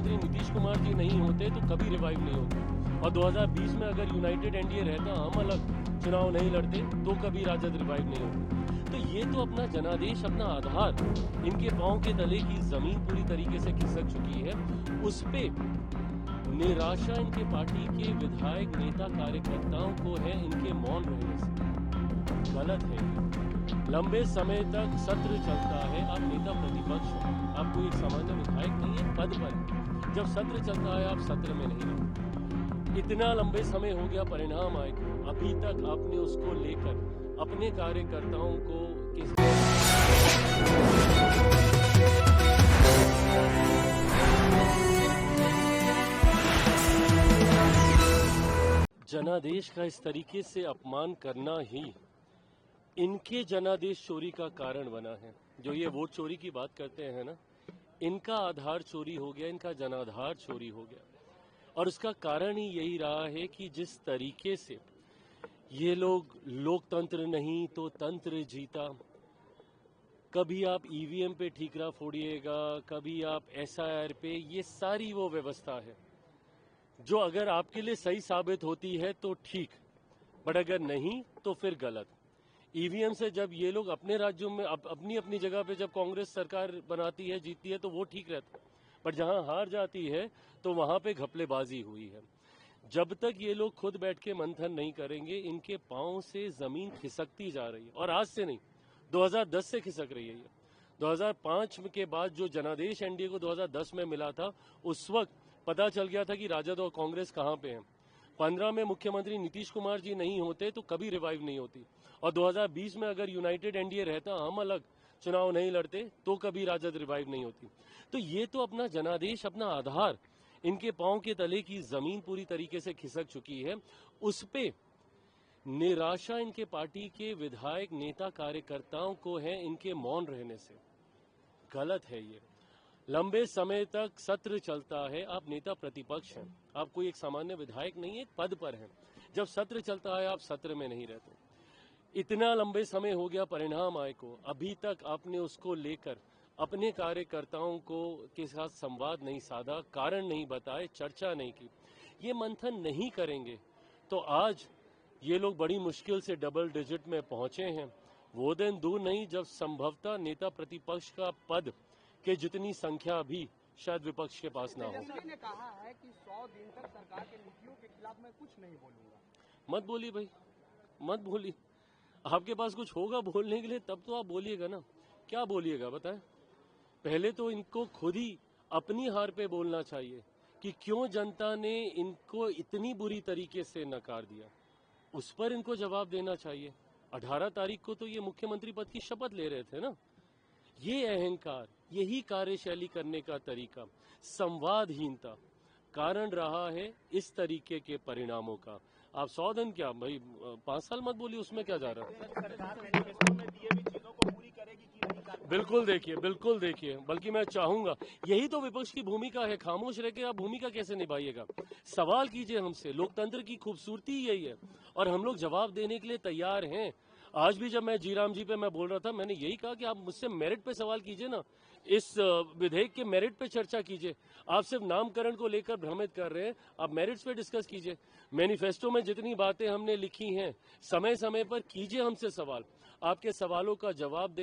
मुख्यमंत्री नीतीश कुमार जी नहीं होते तो कभी रिवाइव नहीं होती, और 2020 में अगर यूनाइटेड एनडीए रहता, हम अलग चुनाव नहीं लड़ते तो कभी राजद रिवाइव नहीं होती। तो ये तो अपना जनादेश, अपना आधार, इनके पांव के तले की जमीन पूरी तरीके से खिसक चुकी है। उस पे निराशा इनके पार्टी के विधायक, नेता, कार्यकर्ताओं को है इनके मौन रहने से। गलत है ये। लंबे समय तक सत्र चलता है, आप नेता प्रतिपक्ष हैं, आप कोई एक सामान्य विधायक नहीं है, पद पर। जब सत्र चलता है आप सत्र में नहीं रहते। इतना लंबे समय हो गया परिणाम आए को, अभी तक आपने उसको लेकर अपने कार्यकर्ताओं को जनादेश का इस तरीके से अपमान करना ही इनके जनादेश चोरी का कारण बना है। जो ये वोट चोरी की बात करते हैं ना, इनका आधार चोरी हो गया, इनका जनाधार चोरी हो गया। और उसका कारण ही यही रहा है कि जिस तरीके से ये लोग लोकतंत्र नहीं तो तंत्र जीता, कभी आप ईवीएम पे ठीकरा फोड़िएगा, कभी आप एसआईआर पे, ये सारी वो व्यवस्था है जो अगर आपके लिए सही साबित होती है तो ठीक, बट अगर नहीं तो फिर गलत। ईवीएम से जब ये लोग अपने राज्यों में अपनी अपनी जगह पे जब कांग्रेस सरकार बनाती है, जीतती है, तो वो ठीक रहता है, बट जहां हार जाती है तो वहां पे घपलेबाजी हुई है। जब तक ये लोग खुद बैठ के मंथन नहीं करेंगे, इनके पांव से जमीन खिसकती जा रही है। और आज से नहीं, 2010 से खिसक रही है ये। 2005 के बाद जो जनादेश एनडीए को 2010 में मिला था, उस वक्त पता चल गया था कि राजद और कांग्रेस कहां पे हैं। 15 में मुख्यमंत्री नीतीश कुमार जी नहीं होते तो कभी रिवाइव नहीं होती, और 2020 में अगर यूनाइटेड एनडीए रहता, हम अलग चुनाव नहीं लड़ते तो कभी राजद रिवाइव नहीं होती। तो ये तो अपना जनादेश, अपना आधार, इनके पांव के तले की जमीन पूरी तरीके से खिसक चुकी है। उस पे निराशा इनके पार्टी के विधायक, नेता, कार्यकर्ताओं को है इनके मौन रहने से। गलत है ये। लंबे समय तक सत्र चलता है, आप नेता प्रतिपक्ष हैं, आप कोई एक सामान्य विधायक नहीं है, पद पर हैं। जब सत्र चलता है आप सत्र में नहीं रहते। इतना लंबे समय हो गया परिणाम आए को, अभी तक आपने उसको लेकर अपने कार्यकर्ताओं को के साथ संवाद नहीं साधा, कारण नहीं बताए, चर्चा नहीं की। ये मंथन नहीं करेंगे तो आज ये लोग बड़ी मुश्किल से डबल डिजिट में पहुंचे हैं। वो दिन दूर नहीं जब संभवतः नेता प्रतिपक्ष का पद के जितनी संख्या भी शायद विपक्ष के पास ना हो। तेजस्वी ने कहा है कि 100 दिन तक सरकार के नीतियों के खिलाफ मैं कुछ नहीं बोलूंगा। मत बोलिए भाई, मत बोलिए। आपके पास कुछ होगा बोलने के लिए तब तो आप बोलिएगा ना। क्या बोलिएगा बताएं? पहले तो इनको खुद ही अपनी हार पे बोलना चाहिए कि क्यों जनता ने इनको इतनी बुरी तरीके से नकार दिया, उस पर इनको जवाब देना चाहिए। 18 तारीख को तो ये मुख्यमंत्री पद की शपथ ले रहे थे ना। ये अहंकार, यही कार्यशैली करने का तरीका, संवादहीनता कारण रहा है इस तरीके के परिणामों का। आप 100 दिन क्या भाई, 5 साल मत बोलिए, उसमें क्या जा रहा है। सरकार मैनिफेस्टो में दिए हुई चीजों को पूरी करेगी कि नहीं? बिल्कुल देखिए, बल्कि मैं चाहूंगा, यही तो विपक्ष की भूमिका है। खामोश रह के आप भूमिका कैसे निभाइएगा? सवाल कीजिए हमसे। लोकतंत्र की खूबसूरती यही है, और हम लोग जवाब देने के लिए तैयार हैं। आज भी जब मैं जीराम जी पे मैं बोल रहा था, मैंने यही कहा कि आप मुझसे मेरिट पे सवाल कीजिए ना, इस विधेयक के मेरिट पे चर्चा कीजिए। आप सिर्फ नामकरण को लेकर भ्रमित कर रहे हैं, आप मेरिट्स पे डिस्कस कीजिए। मैनिफेस्टो में जितनी बातें हमने लिखी हैं, समय समय पर कीजिए हमसे सवाल, आपके सवालों का जवाब दे